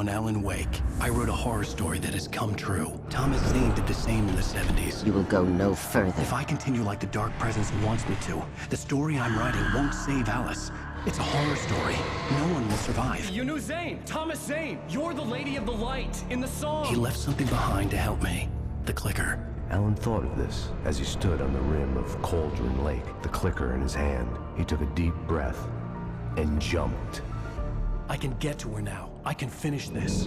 on Alan Wake. I wrote a horror story that has come true. Thomas Zane did the same in the 70s. You will go no further. If I continue like the Dark Presence wants me to, the story I'm writing won't save Alice. It's a horror story. No one will survive. You knew Zane! Thomas Zane! You're the Lady of the Light in the song! He left something behind to help me. The clicker. Alan thought of this as he stood on the rim of Cauldron Lake, the clicker in his hand. He took a deep breath and jumped. I can get to her now. I can finish this.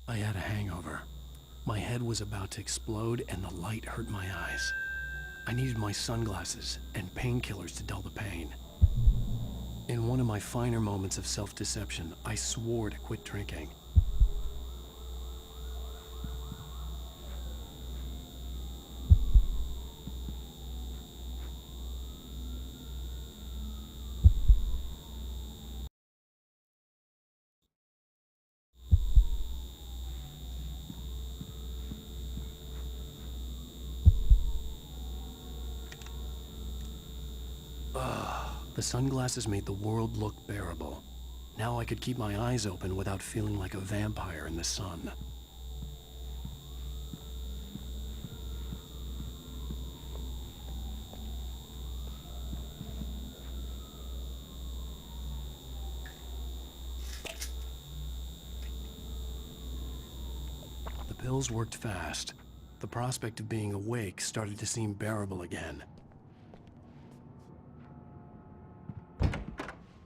I had a hangover. My head was about to explode and the light hurt my eyes. I needed my sunglasses and painkillers to dull the pain. In one of my finer moments of self-deception, I swore to quit drinking. The sunglasses made the world look bearable. Now I could keep my eyes open without feeling like a vampire in the sun. The pills worked fast. The prospect of being awake started to seem bearable again.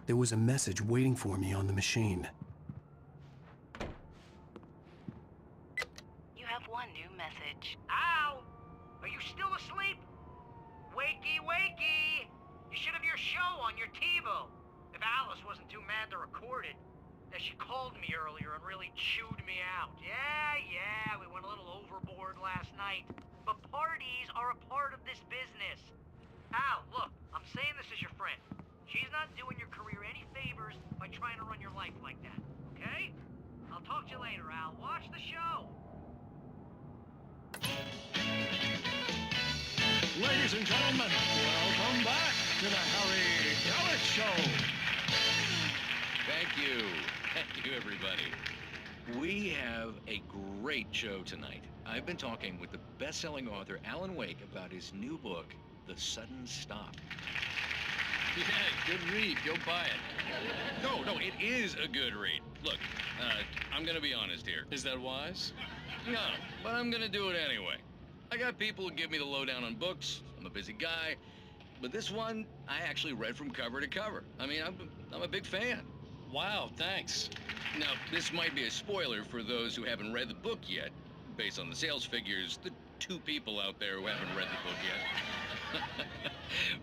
There was a message waiting for me on the machine. You have one new message. Ow! Are you still asleep? Wakey, wakey! You should have your show on your TiVo. If Alice wasn't too mad to record it. She called me earlier and really chewed me out. Yeah, we went a little overboard last night. But parties are a part of this business. Al, look, I'm saying this as your friend. She's not doing your career any favors by trying to run your life like that, okay? I'll talk to you later, Al. Watch the show. Ladies and gentlemen, welcome back to the Harry Gallett Show. Thank you. Thank you, everybody. We have a great show tonight. I've been talking with the best-selling author Alan Wake about his new book, The Sudden Stop. Yeah, good read. Go buy it. No, it is a good read. Look, I'm gonna be honest here. Is that wise? No, but I'm gonna do it anyway. I got people who give me the lowdown on books. I'm a busy guy. But this one, I actually read from cover to cover. I mean, I'm a big fan. Wow, thanks. Now, this might be a spoiler for those who haven't read the book yet. Based on the sales figures, the 2 people out there who haven't read the book yet.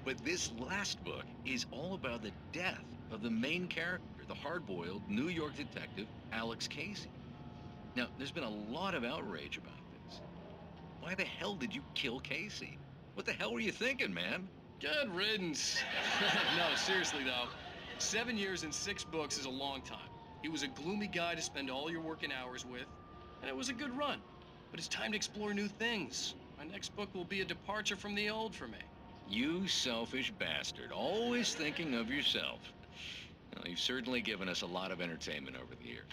But this last book is all about the death of the main character, the hard-boiled New York detective, Alex Casey. Now, there's been a lot of outrage about this. Why the hell did you kill Casey? What the hell were you thinking, man? Good riddance. No, seriously, though. 7 years and 6 books is a long time. He was a gloomy guy to spend all your working hours with, and it was a good run. But it's time to explore new things. My next book will be a departure from the old for me. You selfish bastard, always thinking of yourself. Well, you've certainly given us a lot of entertainment over the years.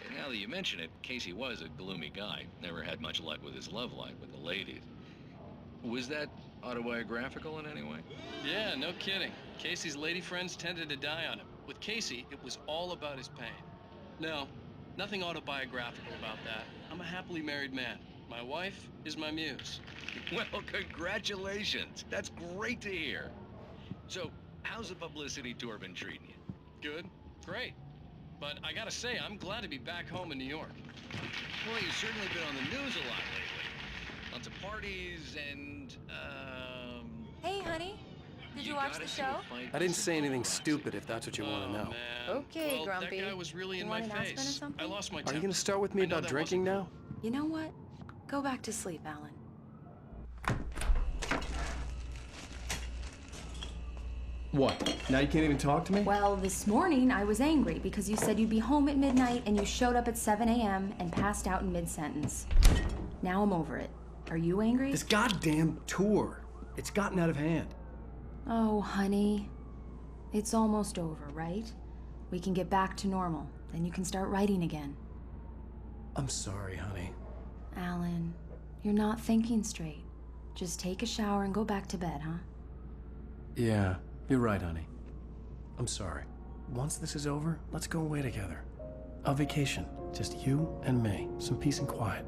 And now that you mention it, Casey was a gloomy guy. Never had much luck with his love life with the ladies. Was that autobiographical in any way? Yeah, no kidding. Casey's lady friends tended to die on him. With Casey, it was all about his pain. No, nothing autobiographical about that. I'm a happily married man. My wife is my muse. Well, congratulations. That's great to hear. So, how's the publicity tour been treating you? Good, great. But I gotta say, I'm glad to be back home in New York. Well, you've certainly been on the news a lot lately. Lots of parties and, Hey, honey. Did you watch the show? I didn't say anything stupid if that's what you want to know. Man. Okay, well, Grumpy. That guy was really You in want my an announcement or face. something? I lost my Are temper. you going to start with me I know about that drinking wasn't now? You know what? Go back to sleep, Alan. What? Now you can't even talk to me? Well, this morning I was angry because you said you'd be home at midnight and you showed up at 7 a.m. and passed out in mid-sentence. Now I'm over it. Are you angry? This goddamn tour. It's gotten out of hand. Oh, honey. It's almost over, right? We can get back to normal. Then you can start writing again. I'm sorry, honey. Alan, you're not thinking straight. Just take a shower and go back to bed, huh? Yeah, you're right, honey. I'm sorry. Once this is over, let's go away together. A vacation. Just you and me. Some peace and quiet.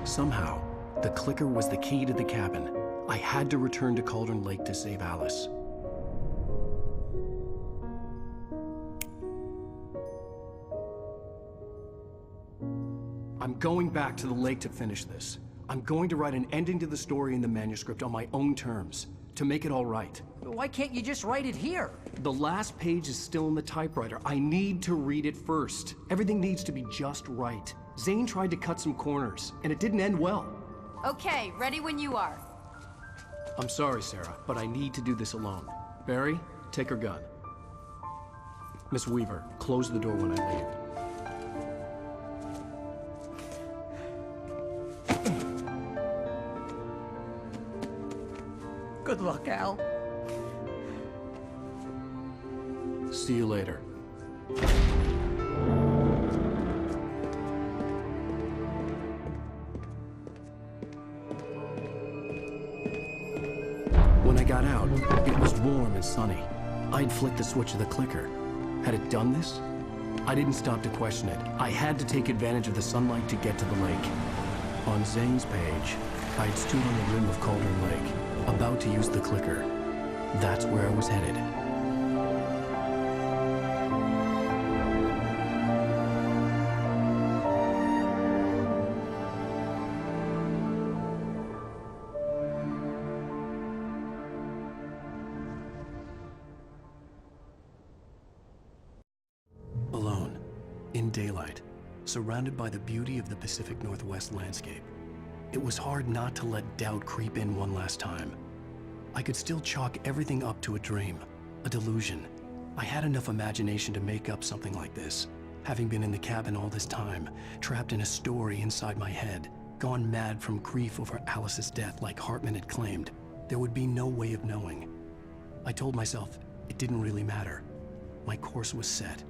Somehow, the clicker was the key to the cabin. I had to return to Cauldron Lake to save Alice. I'm going back to the lake to finish this. I'm going to write an ending to the story in the manuscript on my own terms, to make it all right. Why can't you just write it here? The last page is still in the typewriter. I need to read it first. Everything needs to be just right. Zane tried to cut some corners, and it didn't end well. Okay, ready when you are. I'm sorry, Sarah, but I need to do this alone. Barry, take her gun. Miss Weaver, close the door when I leave. Good luck, Al. See you later. When I got out, it was warm and sunny. I'd flicked the switch of the clicker. Had it done this? I didn't stop to question it. I had to take advantage of the sunlight to get to the lake. On Zane's page, I had stood on the rim of Cauldron Lake, about to use the clicker. That's where I was headed. Alone, in daylight, surrounded by the beauty of the Pacific Northwest landscape. It was hard not to let doubt creep in one last time. I could still chalk everything up to a dream, a delusion. I had enough imagination to make up something like this, having been in the cabin all this time, trapped in a story inside my head, gone mad from grief over Alice's death like Hartman had claimed. There would be no way of knowing. I told myself it didn't really matter. My course was set.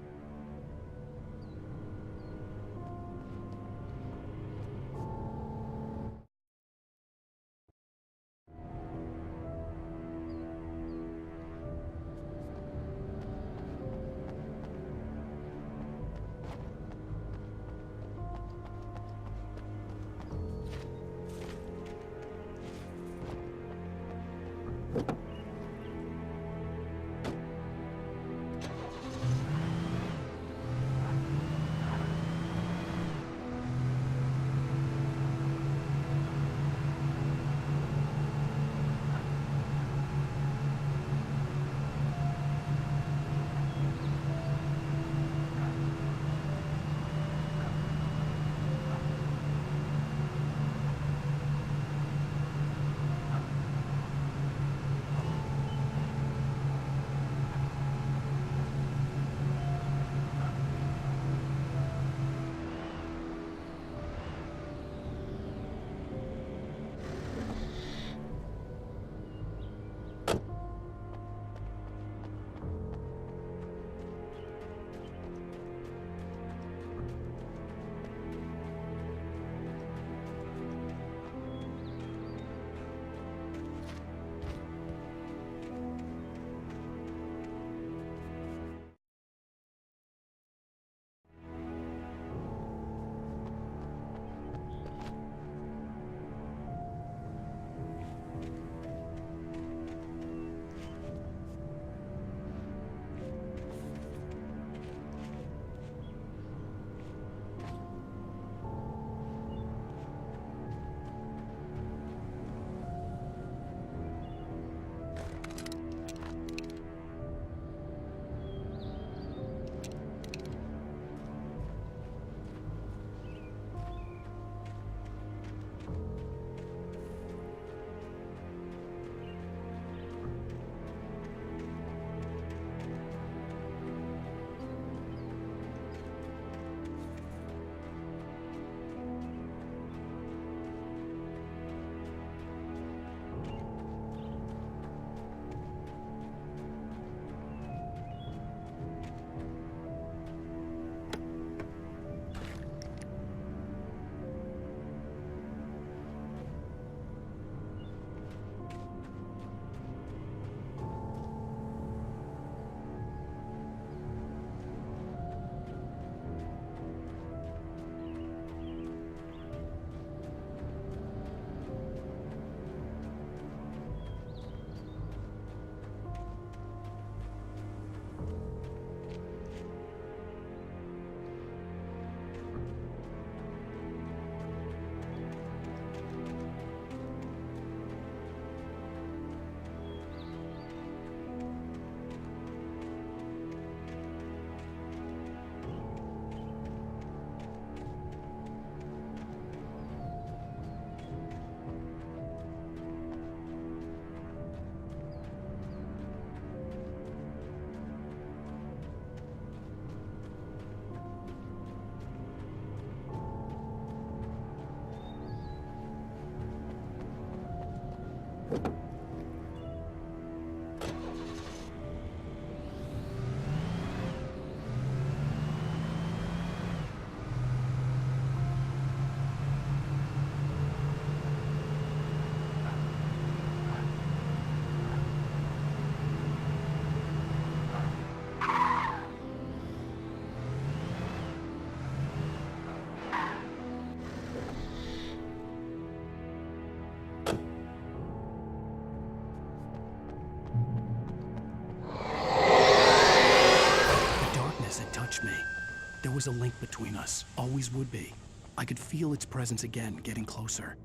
There was a link between us, always would be. I could feel its presence again, getting closer.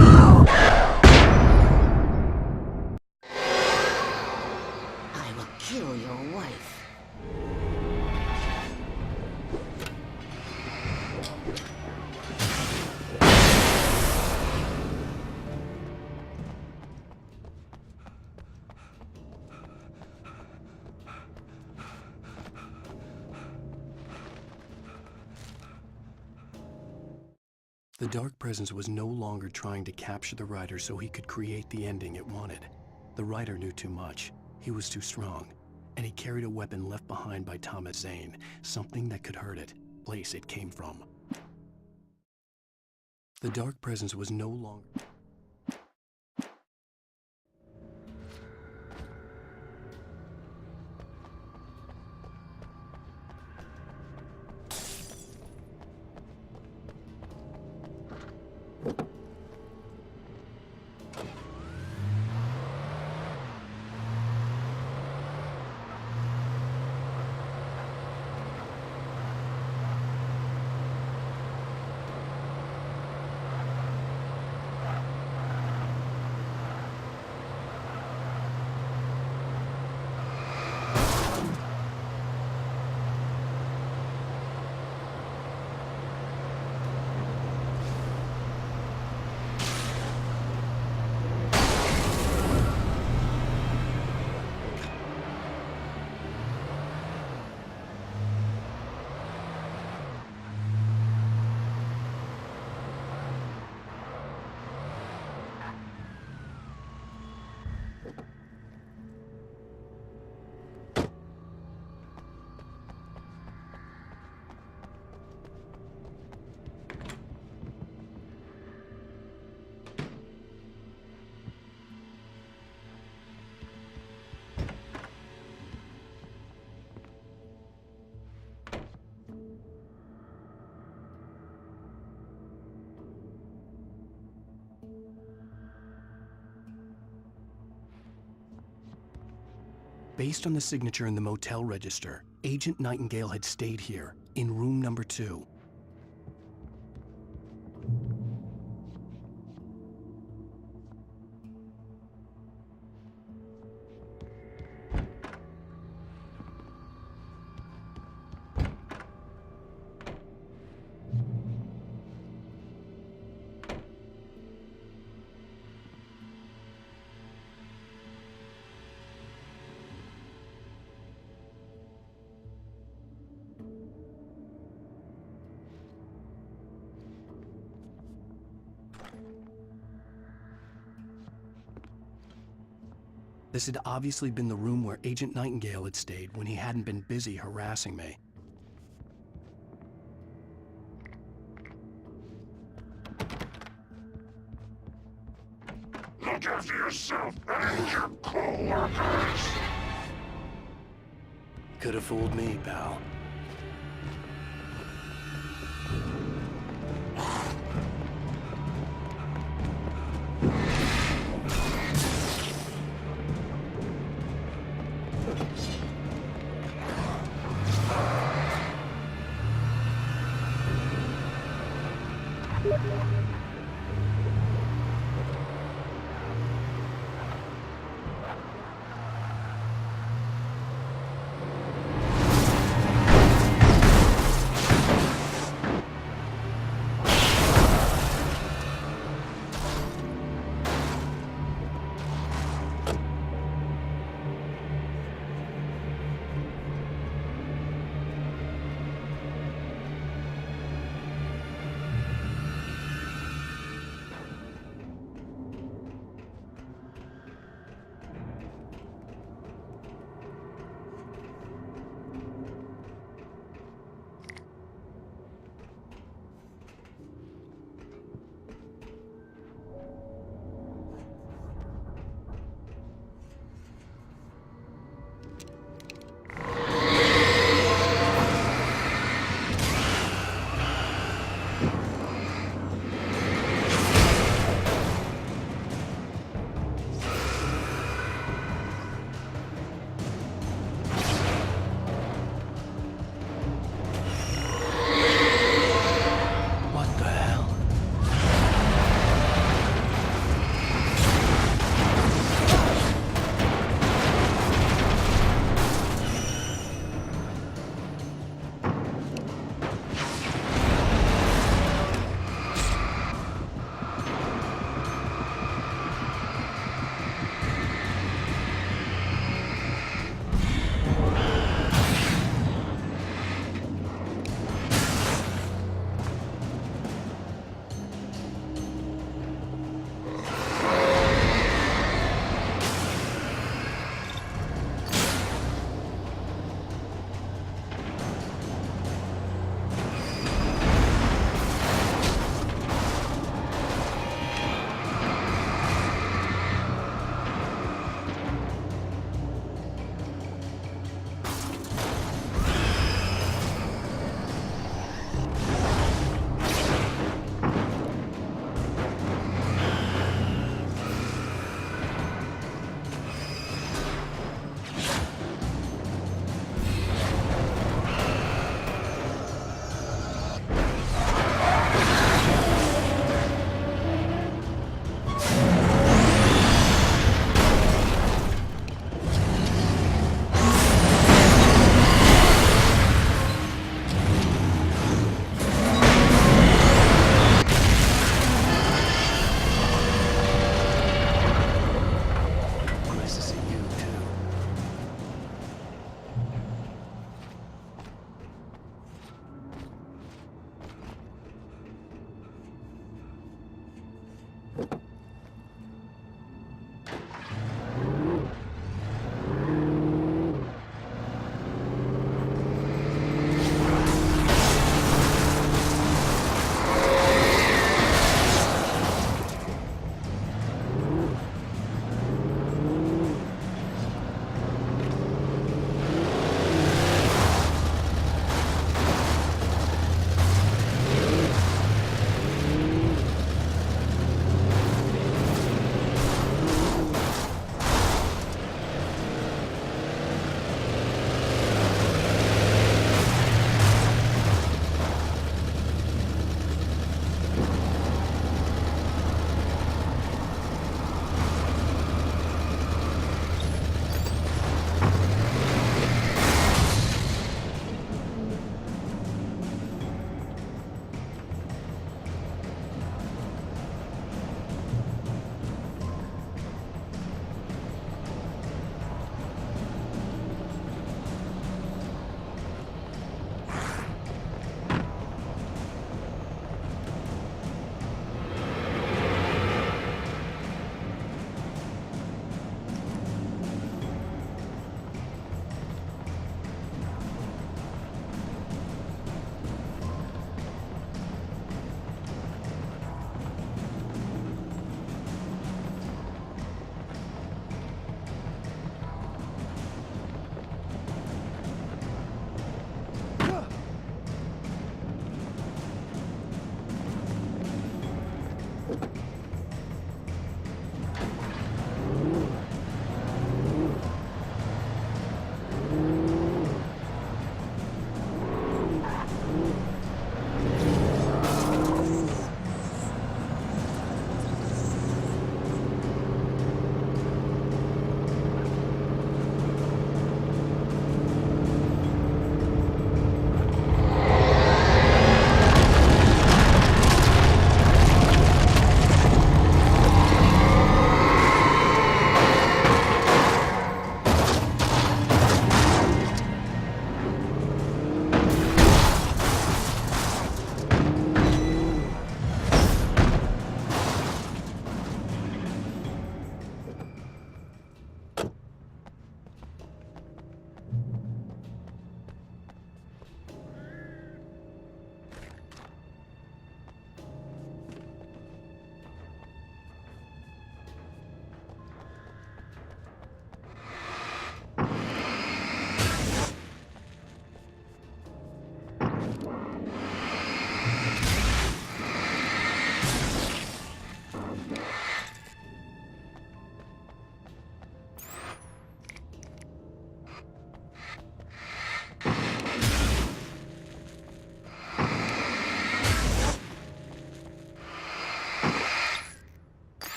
I will kill your wife. The dark presence was no longer trying to capture the writer so he could create the ending it wanted. The writer knew too much. He was too strong. And he carried a weapon left behind by Thomas Zane, something that could hurt it, place it came from. The dark presence was no longer... Based on the signature in the motel register, Agent Nightingale had stayed here, in room number 2. This had obviously been the room where Agent Nightingale had stayed when he hadn't been busy harassing me. Look after yourself and your co-workers! Could have fooled me, pal.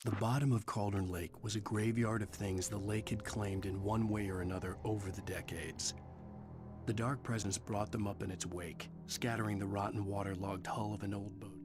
The bottom of Cauldron Lake was a graveyard of things the lake had claimed in one way or another over the decades. The Dark Presence brought them up in its wake, scattering the rotten waterlogged hull of an old boat.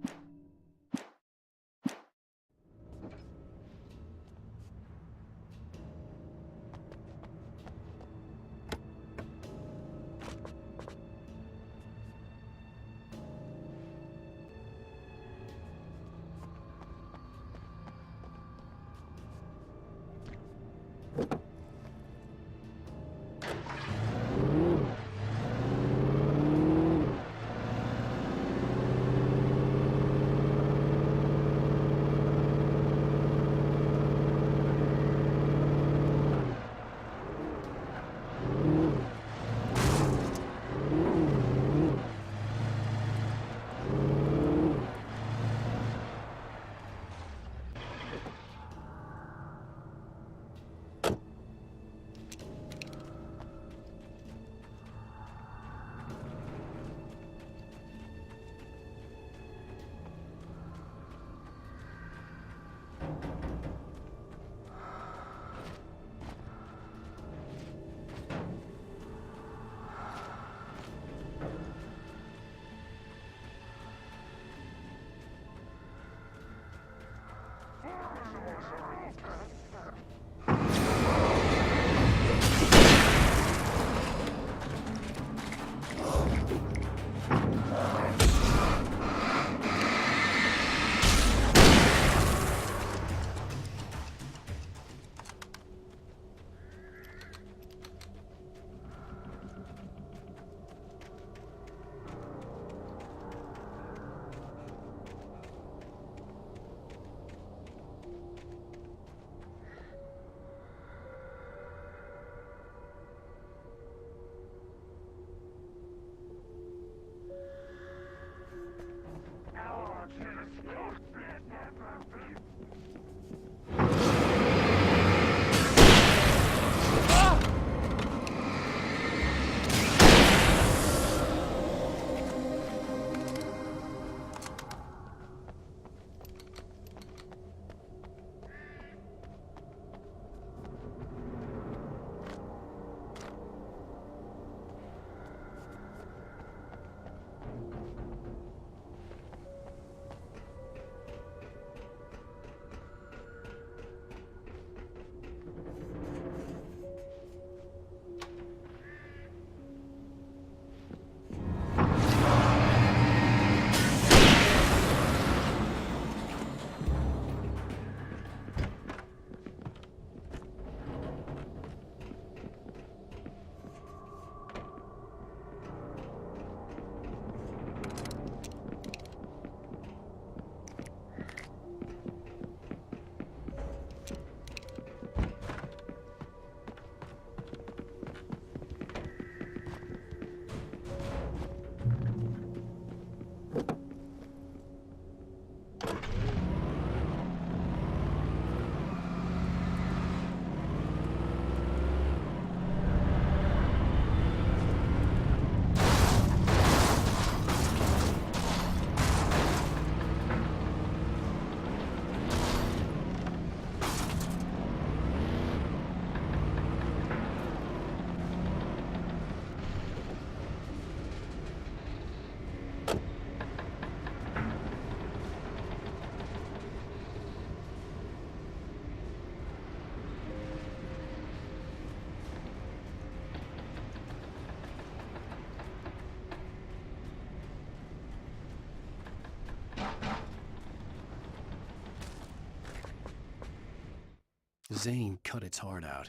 Zane cut its heart out,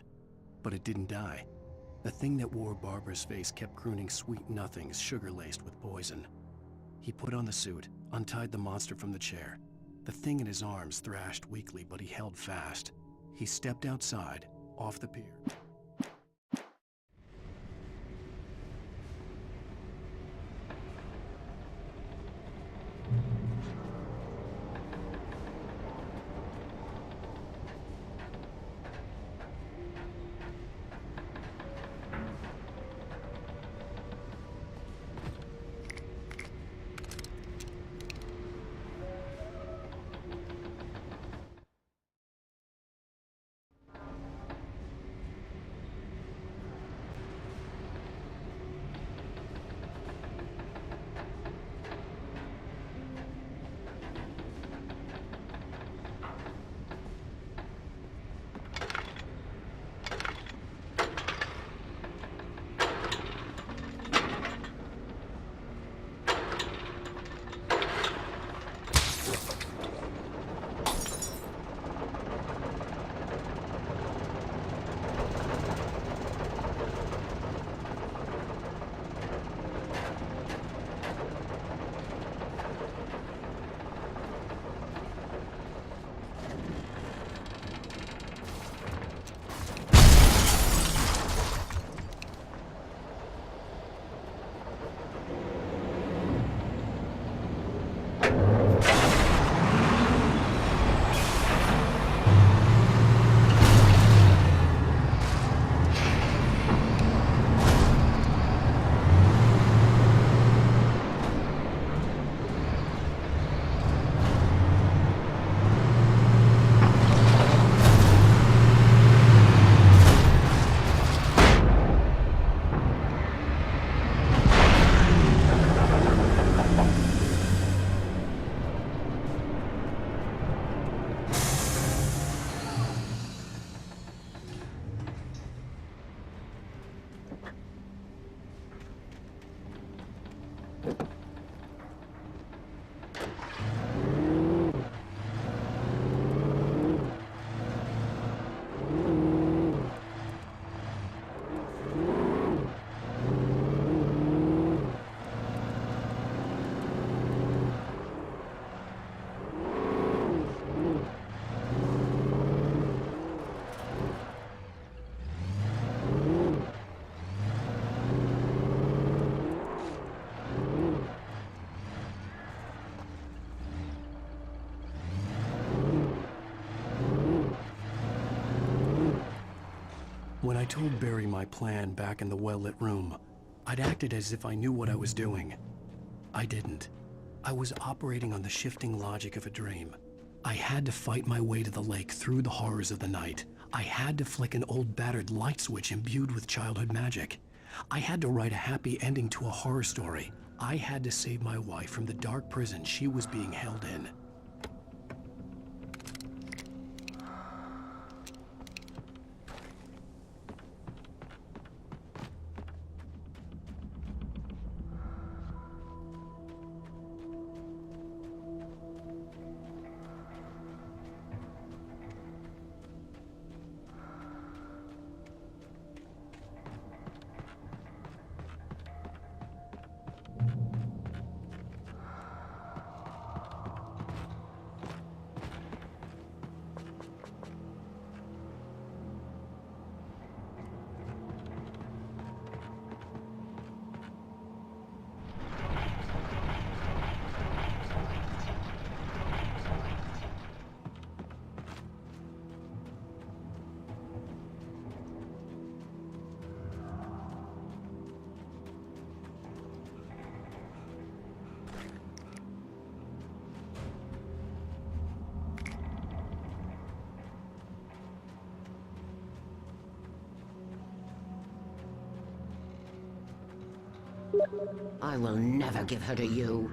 but it didn't die. The thing that wore Barbara's face kept crooning sweet nothings sugar-laced with poison. He put on the suit, untied the monster from the chair. The thing in his arms thrashed weakly, but he held fast. He stepped outside, off the pier. When I told Barry my plan back in the well-lit room, I'd acted as if I knew what I was doing. I didn't. I was operating on the shifting logic of a dream. I had to fight my way to the lake through the horrors of the night. I had to flick an old battered light switch imbued with childhood magic. I had to write a happy ending to a horror story. I had to save my wife from the dark prison she was being held in. I will never give her to you.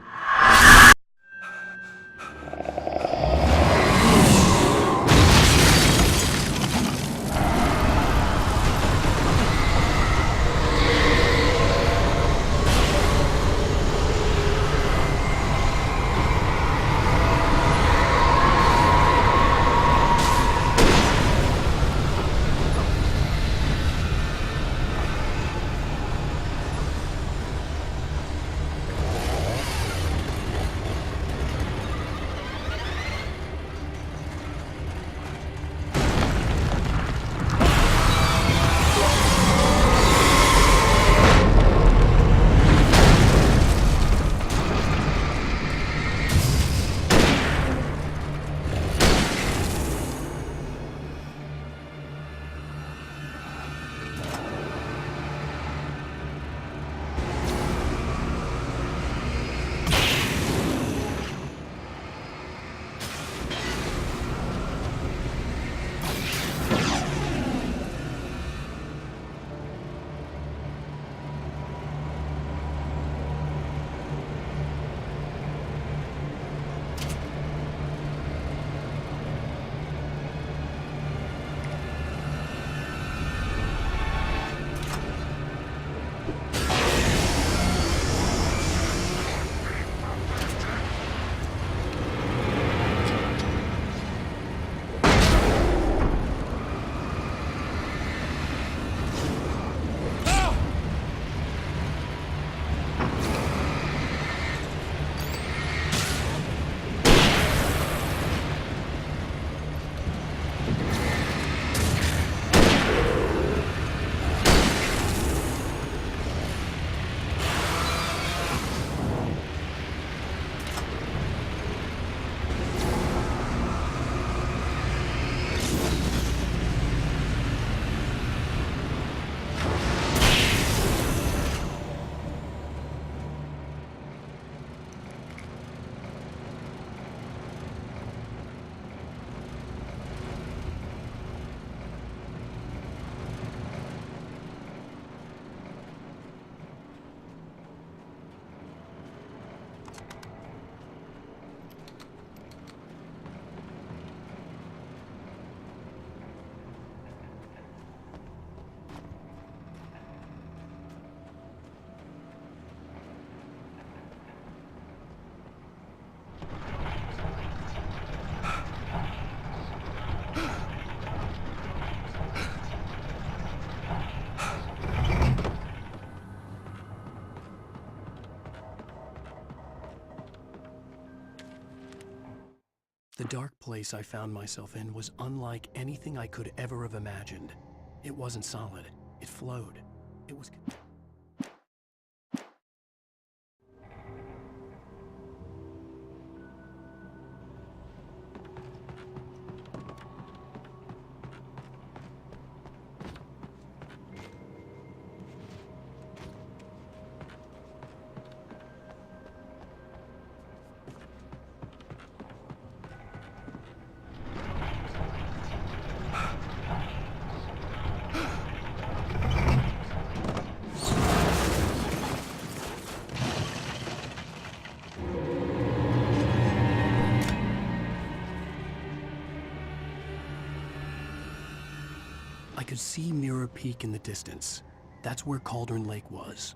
dark place I found myself in was unlike anything I could ever have imagined. It wasn't solid. It flowed. It was... I could see Mirror Peak in the distance. That's where Cauldron Lake was.